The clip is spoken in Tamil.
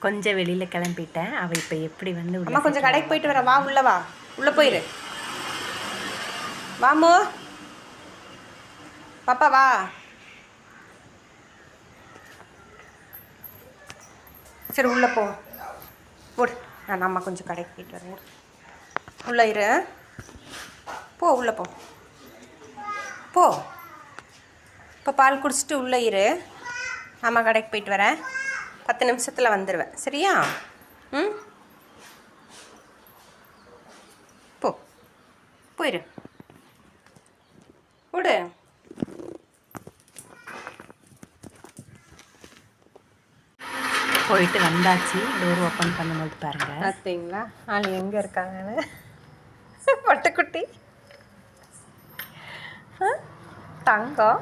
கொஞ்சம் வெளியில் கிளம்பிட்டேன். அவள் இப்போ எப்படி வந்து அம்மா கொஞ்சம் கடைக்கு போயிட்டு வரேன், வா உள்ள வா, உள்ளே போயிரு. வாமோ பாப்பா வா. சரி உள்ளே போ போடு. நான் அம்மா கொஞ்சம் கடைக்கு போயிட்டு வரேன். உள்ளே இரு, போ உள்ளே போ போ. இப்போ பால் குடிச்சிட்டு உள்ளே இரு. அம்மா கடைக்கு போயிட்டு வரேன். 10 நிமிஷத்தில் வந்துடுவேன், சரியா? ம், போ போயிரு விடு. போயிட்டு வந்தாச்சு. டோர் ஓப்பன் பண்ணும்போது பாருங்கள், பார்த்தீங்களா ஆள் எங்கே இருக்காங்கன்னு. பட்டுக்குட்டி தங்கம்